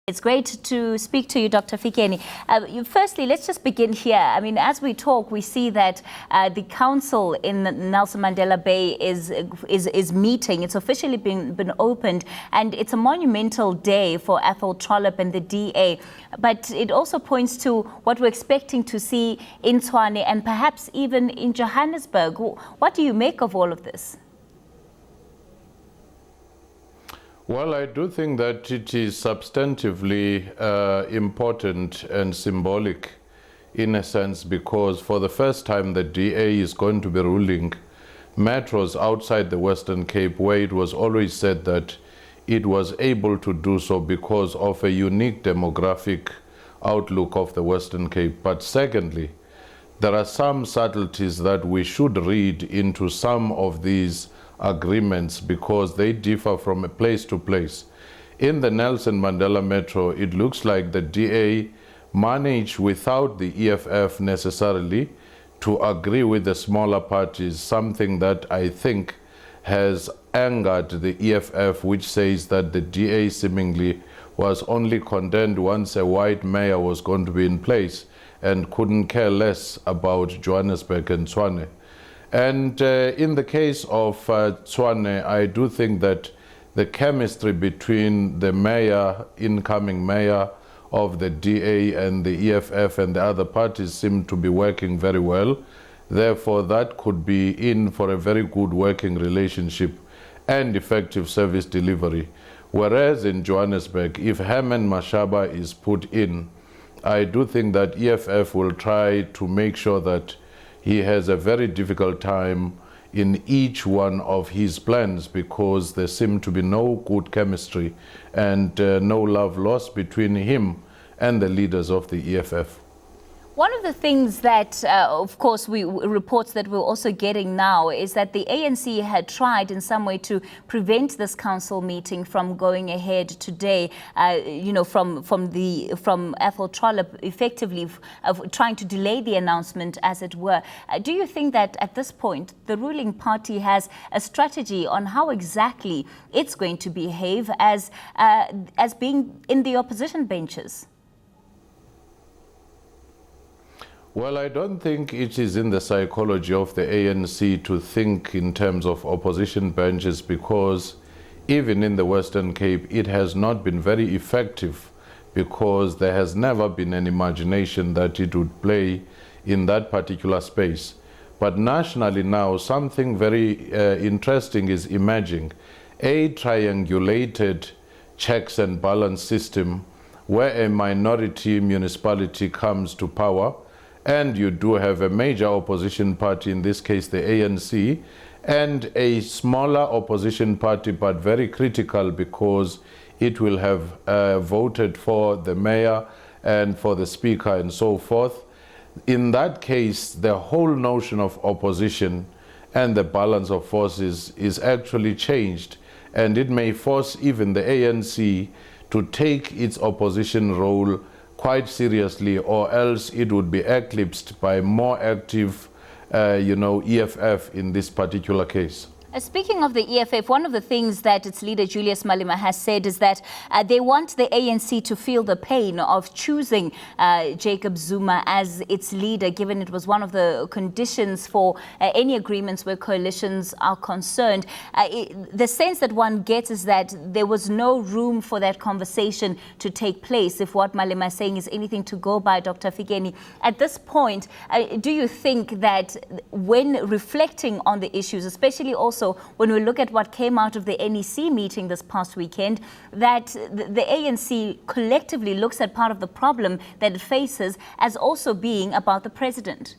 It's great to speak to you, Dr. Fikeni. Firstly, let's just begin here. I mean, as we talk, we see that the council in Nelson Mandela Bay is meeting. It's officially been opened, and it's a monumental day for Ethel Trollip and the DA. But it also points to what we're expecting to see in Tshwane and perhaps even in Johannesburg. What do you make of all of this? Well, I do think that it is substantively important and symbolic in a sense, because for the first time the DA is going to be ruling metros outside the Western Cape, where it was always said that it was able to do so because of a unique demographic outlook of the Western Cape. But secondly, there are some subtleties that we should read into some of these agreements because they differ from place to place. In the Nelson Mandela Metro, it looks like the DA managed without the EFF necessarily to agree with the smaller parties, something that I think has angered the EFF, which says that the DA seemingly was only content once a white mayor was going to be in place and couldn't care less about Johannesburg and Tshwane. And in the case of Tshwane, I do think that the chemistry between the mayor, incoming mayor of the DA and the EFF and the other parties seem to be working very well. Therefore, that could be in for a very good working relationship and effective service delivery. Whereas in Johannesburg, if Herman Mashaba is put in, I do think that EFF will try to make sure that he has a very difficult time in each one of his plans because there seemed to be no good chemistry and no love lost between him and the leaders of the EFF. One of the things that, of course, reports that we're also getting now is that the ANC had tried in some way to prevent this council meeting from going ahead today, from Ethel Trollip effectively trying to delay the announcement, as it were. Do you think that at this point the ruling party has a strategy on how exactly it's going to behave as being in the opposition benches? Well, I don't think it is in the psychology of the ANC to think in terms of opposition benches, because even in the Western Cape, it has not been very effective because there has never been an imagination that it would play in that particular space. But nationally now, something very interesting is emerging. A triangulated checks and balance system where a minority municipality comes to power, and you do have a major opposition party, in this case the ANC, and a smaller opposition party, but very critical because it will have voted for the mayor and for the speaker and so forth. In that case, the whole notion of opposition and the balance of forces is actually changed, and it may force even the ANC to take its opposition role quite seriously, or else it would be eclipsed by more active, EFF in this particular case. Speaking of the EFF, one of the things that its leader Julius Malema has said is that they want the ANC to feel the pain of choosing Jacob Zuma as its leader, given it was one of the conditions for any agreements where coalitions are concerned. The sense that one gets is that there was no room for that conversation to take place, if what Malema is saying is anything to go by, Dr. Fikeni. At this point, do you think that when reflecting on the issues, especially also when we look at what came out of the NEC meeting this past weekend, that the ANC collectively looks at part of the problem that it faces as also being about the president?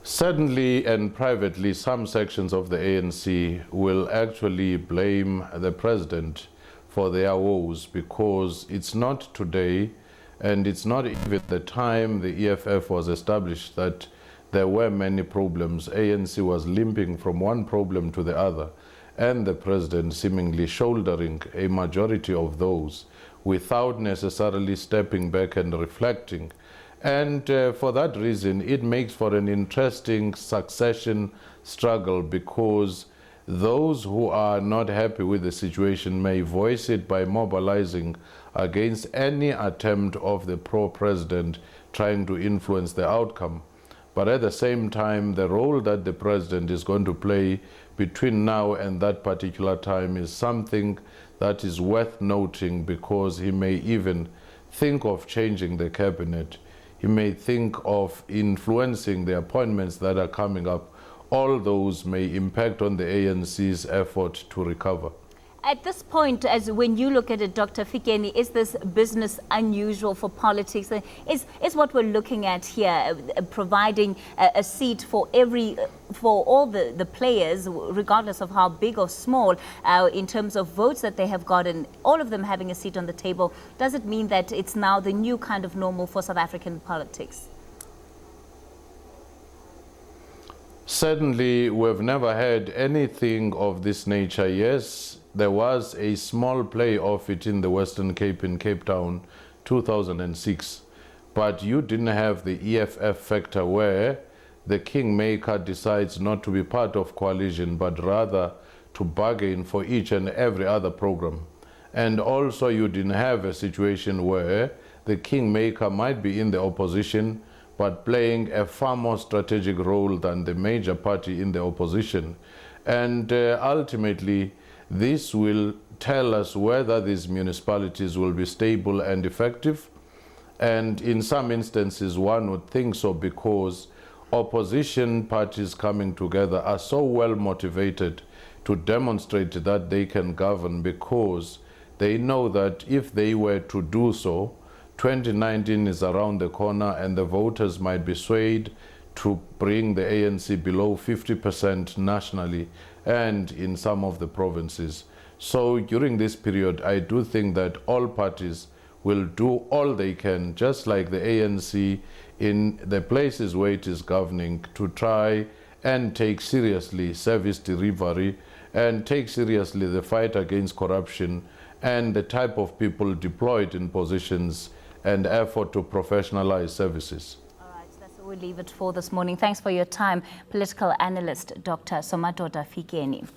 Certainly and privately, some sections of the ANC will actually blame the president for their woes, because it's not today and it's not even the time the EFF was established that there were many problems. ANC was limping from one problem to the other, and the president seemingly shouldering a majority of those without necessarily stepping back and reflecting. And for that reason, it makes for an interesting succession struggle, because those who are not happy with the situation may voice it by mobilizing against any attempt of the pro-president trying to influence the outcome. But at the same time, the role that the president is going to play between now and that particular time is something that is worth noting, because he may even think of changing the cabinet. He may think of influencing the appointments that are coming up. All those may impact on the ANC's effort to recover. At this point, as when you look at it, Dr. Fikeni, is this business unusual for politics? Is what we're looking at here providing a seat for all the players, regardless of how big or small, in terms of votes that they have gotten, all of them having a seat on the table? Does it mean that it's now the new kind of normal for South African politics? Certainly, we've never had anything of this nature. Yes, there was a small play of it in the Western Cape, in Cape Town, 2006. But you didn't have the EFF factor, where the kingmaker decides not to be part of coalition, but rather to bargain for each and every other program. And also you didn't have a situation where the kingmaker might be in the opposition, but playing a far more strategic role than the major party in the opposition. And ultimately, this will tell us whether these municipalities will be stable and effective. And in some instances, one would think so, because opposition parties coming together are so well motivated to demonstrate that they can govern, because they know that if they were to do so, 2019 is around the corner and the voters might be swayed to bring the ANC below 50% nationally and in some of the provinces. So during this period, I do think that all parties will do all they can, just like the ANC in the places where it is governing, to try and take seriously service delivery and take seriously the fight against corruption and the type of people deployed in positions and effort to professionalize services. All right, that's what we'll leave it for this morning. Thanks for your time, political analyst Dr. Somadoda Fikeni.